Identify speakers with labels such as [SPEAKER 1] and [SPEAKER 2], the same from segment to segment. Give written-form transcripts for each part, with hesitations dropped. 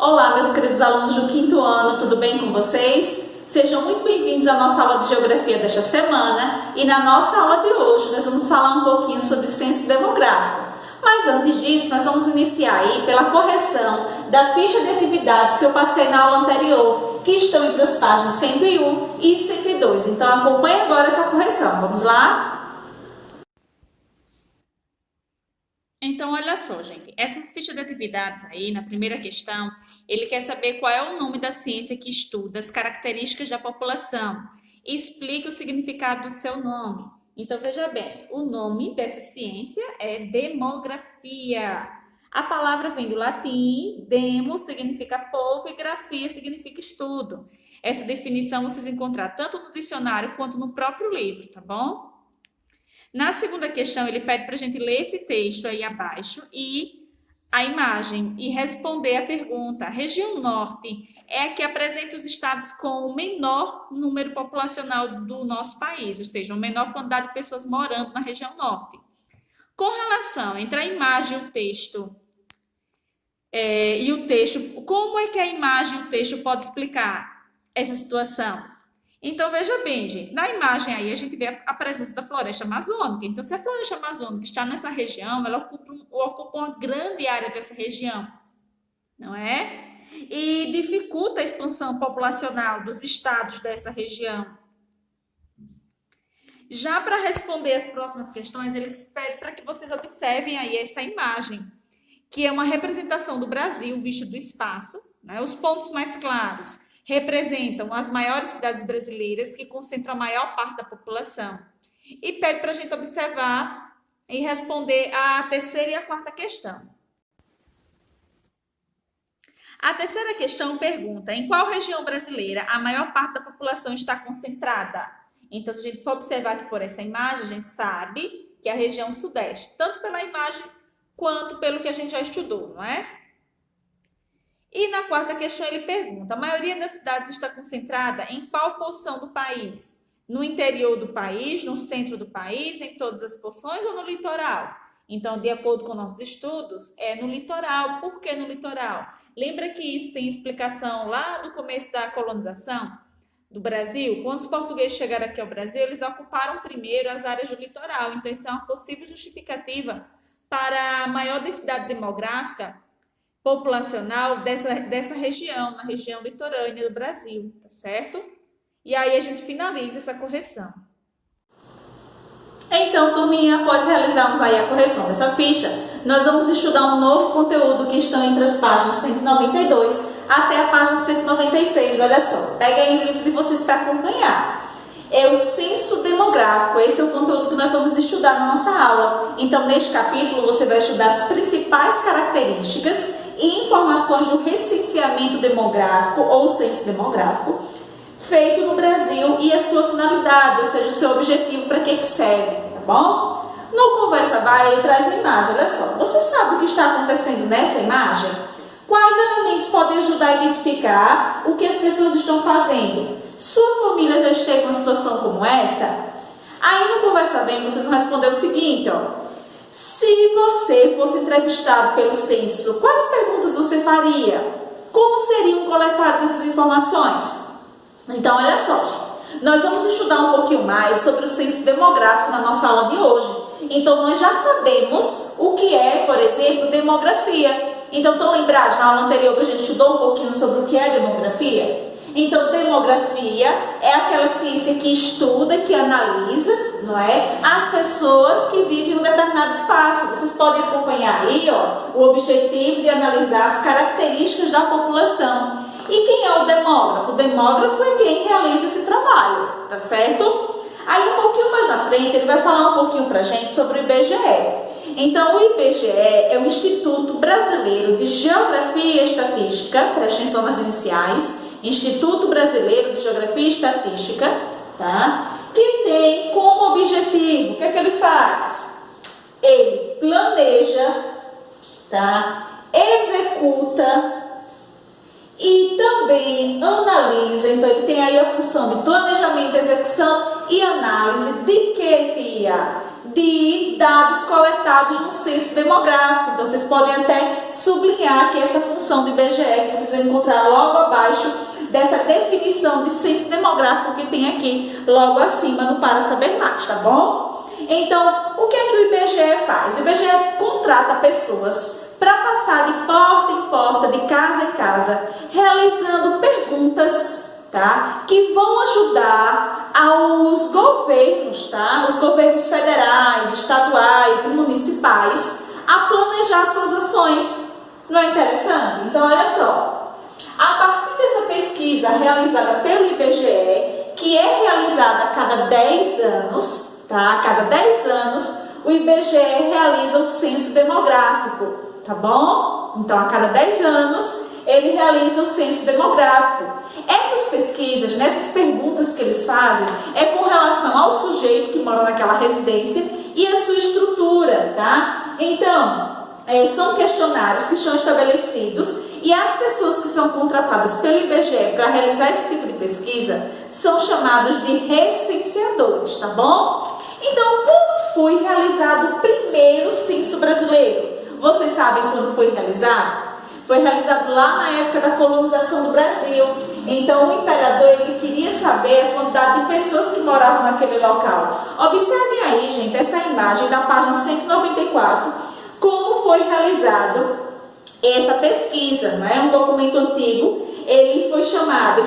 [SPEAKER 1] Olá, meus queridos alunos do quinto ano, tudo bem com vocês? Sejam muito bem-vindos à nossa aula de Geografia desta semana e na nossa aula de hoje nós vamos falar um pouquinho sobre censo demográfico. Mas antes disso, nós vamos iniciar aí pela correção da ficha de atividades que eu passei na aula anterior, que estão entre as páginas 101 e 102. Então acompanhe agora essa correção, vamos lá? Então, olha só, gente, essa ficha de atividades aí, na primeira questão, ele quer saber qual é o nome da ciência que estuda as características da população e explica o significado do seu nome. Então, veja bem, o nome dessa ciência é demografia. A palavra vem do latim, demo significa povo e grafia significa estudo. Essa definição vocês encontrar tanto no dicionário quanto no próprio livro, tá bom? Na segunda questão, ele pede para a gente ler esse texto aí abaixo e a imagem e responder a pergunta. A região norte é a que apresenta os estados com o menor número populacional do nosso país, ou seja, a menor quantidade de pessoas morando na região norte. Com relação entre a imagem e o texto, como é que a imagem e o texto pode explicar essa situação? Então, veja bem, gente, na imagem aí a gente vê a presença da floresta amazônica. Então, se a floresta amazônica está nessa região, ela ocupa uma grande área dessa região, não é? E dificulta a expansão populacional dos estados dessa região. Já para responder as próximas questões, eles pedem para que vocês observem aí essa imagem, que é uma representação do Brasil visto do espaço, né? Os pontos mais claros representam as maiores cidades brasileiras que concentram a maior parte da população. E pede para a gente observar e responder a terceira e a quarta questão. A terceira questão pergunta: em qual região brasileira a maior parte da população está concentrada? Então, se a gente for observar aqui por essa imagem, a gente sabe que é a região sudeste, tanto pela imagem quanto pelo que a gente já estudou, não é? E na quarta questão ele pergunta: a maioria das cidades está concentrada em qual porção do país? No interior do país, no centro do país, em todas as porções ou no litoral? Então, de acordo com nossos estudos, é no litoral. Por que no litoral? Lembra que isso tem explicação lá no começo da colonização do Brasil? Quando os portugueses chegaram aqui ao Brasil, eles ocuparam primeiro as áreas do litoral. Então, isso é uma possível justificativa para a maior densidade demográfica populacional dessa região, na região litorânea do Brasil, tá certo? E aí a gente finaliza essa correção. Então, turminha, após realizarmos aí a correção dessa ficha, nós vamos estudar um novo conteúdo que estão entre as páginas 192 até a página 196, olha só. Pega aí o livro de vocês para acompanhar. É o censo demográfico, esse é o conteúdo que nós vamos estudar na nossa aula. Então, neste capítulo, você vai estudar as principais características e informações do recenseamento demográfico ou censo demográfico feito no Brasil e a sua finalidade, ou seja, o seu objetivo, para que serve, tá bom? No Conversa Vai, ele traz uma imagem, olha só. Você sabe o que está acontecendo nessa imagem? Quais elementos podem ajudar a identificar o que as pessoas estão fazendo? Sua família já esteve em uma situação como essa? Aí no Conversa Bem, vocês vão responder o seguinte, ó. Se você fosse entrevistado pelo censo, quais perguntas você faria? Como seriam coletadas essas informações? Então, olha só, gente. Nós vamos estudar um pouquinho mais sobre o censo demográfico na nossa aula de hoje. Então, nós já sabemos o que é, por exemplo, demografia. Então, estão lembrados na aula anterior que a gente estudou um pouquinho sobre o que é demografia? Então, demografia é aquela ciência que estuda, que analisa, não é? As pessoas que vivem em um determinado espaço. Vocês podem acompanhar aí, ó, o objetivo de analisar as características da população. E quem é o demógrafo? O demógrafo é quem realiza esse trabalho, tá certo? Aí, um pouquinho mais na frente, ele vai falar um pouquinho pra gente sobre o IBGE. Então, o IBGE é o Instituto Brasileiro de Geografia e Estatística, preste atenção nas iniciais, Instituto Brasileiro de Geografia e Estatística, tá? Que tem como objetivo, o que é que ele faz? Ele planeja, tá? Executa e também analisa. Então, ele tem aí a função de planejamento, execução e análise de que, tia? de dados coletados no censo demográfico. Então, vocês podem até sublinhar que essa função do IBGE, que vocês vão encontrar logo abaixo dessa definição de censo demográfico que tem aqui, logo acima no Para Saber Mais, tá bom? Então, o que é que o IBGE faz? O IBGE contrata pessoas para passar de porta em porta, de casa em casa, realizando perguntas, tá? Que vão ajudar aos governos, tá? Os governos federais, estaduais e municipais a planejar suas ações. Não é interessante? Então, olha só. A partir dessa pesquisa realizada pelo IBGE, que é realizada a cada 10 anos, tá? A cada 10 anos, o IBGE realiza o censo demográfico, tá bom? Então, a cada 10 anos, ele realiza o censo demográfico. Essas pesquisas, nessas perguntas que eles fazem, é com relação ao sujeito que mora naquela residência e a sua estrutura, tá? Então, são questionários que estão estabelecidos e as pessoas que são contratadas pelo IBGE para realizar esse tipo de pesquisa são chamados de recenseadores, tá bom? Então, quando foi realizado o primeiro censo brasileiro? Vocês sabem quando foi realizado? Foi realizado lá na época da colonização do Brasil. Então, o imperador ele queria saber a quantidade de pessoas que moravam naquele local. Observem aí, gente, essa imagem da página 194, como foi realizado essa pesquisa, não é? Um documento antigo, ele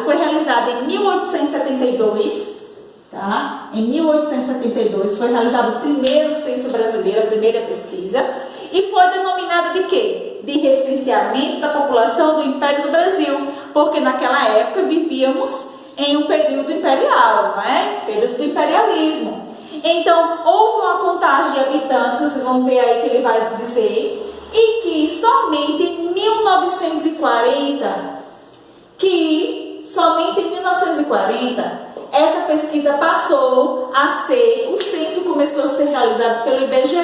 [SPEAKER 1] foi realizado em 1872, tá? Em 1872 foi realizado o primeiro censo brasileiro, a primeira pesquisa, e foi denominada de quê? De recenseamento da população do Império do Brasil, porque naquela época vivíamos em um período imperial, não é? Período do imperialismo. Então, houve uma contagem de habitantes, vocês vão ver aí que ele vai dizer, e que somente em 1940, essa pesquisa passou a ser, o censo começou a ser realizado pelo IBGE.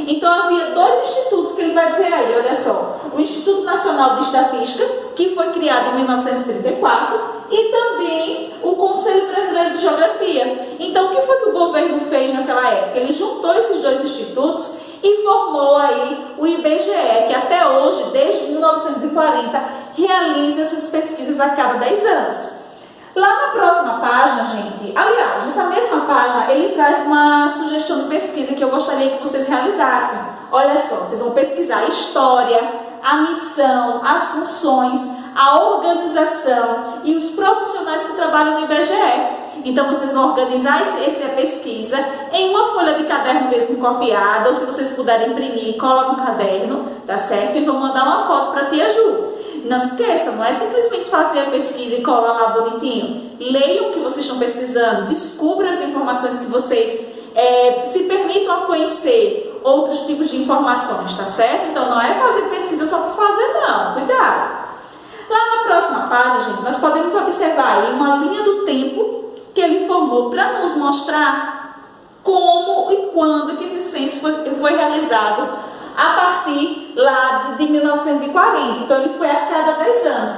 [SPEAKER 1] Então, havia dois institutos que ele vai dizer aí, olha só. O Instituto Nacional de Estatística, que foi criado em 1934, e também o Conselho Brasileiro de Geografia. Então, o que foi que o governo fez naquela época? Ele juntou esses dois institutos e formou aí o IBGE, que até hoje, desde 1940, realiza essas pesquisas a cada 10 anos. Lá na próxima página, gente, aliás, nessa mesma página, ele traz uma sugestão de pesquisa que eu gostaria que vocês realizassem. Olha só, vocês vão pesquisar a história, a missão, as funções, a organização e os profissionais que trabalham no IBGE. Então, vocês vão organizar essa pesquisa em uma folha de caderno mesmo copiada, ou se vocês puderem imprimir, cola no caderno, tá certo? E vão mandar uma foto para a tia Ju. Não esqueça, não é simplesmente fazer a pesquisa e colar lá bonitinho. Leiam o que vocês estão pesquisando, descubram as informações que vocês se permitam a conhecer outros tipos de informações, tá certo? Então não é fazer pesquisa só por fazer, não, cuidado. Lá na próxima página, gente, nós podemos observar aí uma linha do tempo que ele formou para nos mostrar como e quando que esse censo foi realizado a partir lá de 1940, então ele foi a cada 10 anos.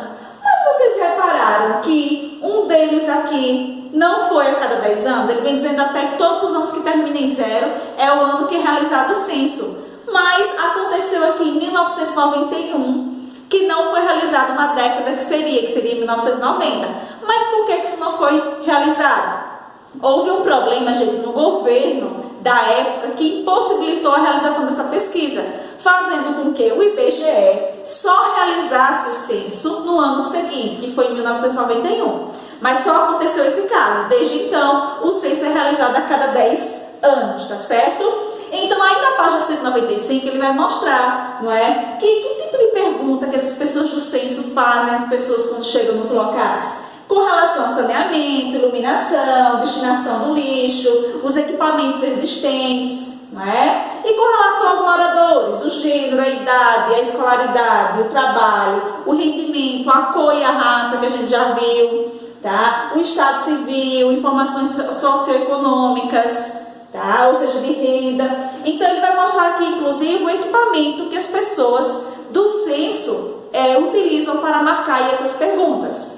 [SPEAKER 1] Mas vocês repararam que um deles aqui não foi a cada 10 anos? Ele vem dizendo até que todos os anos que terminam em 0 é o ano que é realizado o censo. Mas aconteceu aqui em 1991, que não foi realizado na década que seria 1990. Mas por que isso não foi realizado? Houve um problema, gente, no governo da época que impossibilitou a realização dessa pesquisa, fazendo com que o IBGE só realizasse o censo no ano seguinte, que foi em 1991. Mas só aconteceu esse caso. Desde então, o censo é realizado a cada 10 anos, tá certo? Então, aí na página 195, ele vai mostrar, não é? Que tipo de pergunta que essas pessoas do censo fazem às pessoas quando chegam nos locais? Com relação a saneamento, iluminação, destinação do lixo, os equipamentos existentes, não é? E com relação aos moradores, o gênero, a idade, a escolaridade, o trabalho, o rendimento, a cor e a raça, que a gente já viu, tá? O estado civil, informações socioeconômicas, tá? Ou seja, de renda. Então, ele vai mostrar aqui, inclusive, o equipamento que as pessoas do censo utilizam para marcar aí essas perguntas.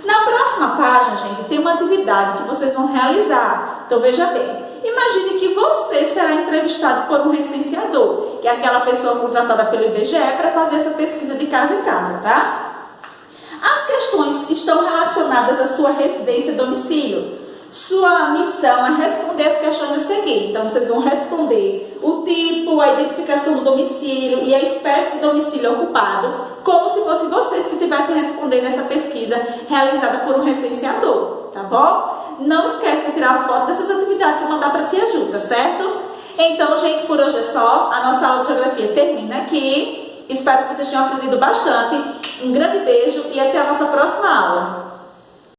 [SPEAKER 1] Na próxima página, gente, tem uma atividade que vocês vão realizar. Então, veja bem, Imagine que você será entrevistado por um recenseador, que é aquela pessoa contratada pelo IBGE para fazer essa pesquisa de casa em casa, tá? As questões estão relacionadas à sua residência e domicílio. Sua missão é responder as questões a seguir. Então, vocês vão responder o tipo, a identificação do domicílio e a espécie de domicílio ocupado, como se fossem vocês que estivessem respondendo essa pesquisa realizada por um recenseador, tá bom? Não esquece de tirar foto dessas atividades e mandar para a Tia Ju, tá certo? Então, gente, por hoje é só. A nossa aula de geografia termina aqui. Espero que vocês tenham aprendido bastante. Um grande beijo e até a nossa próxima aula.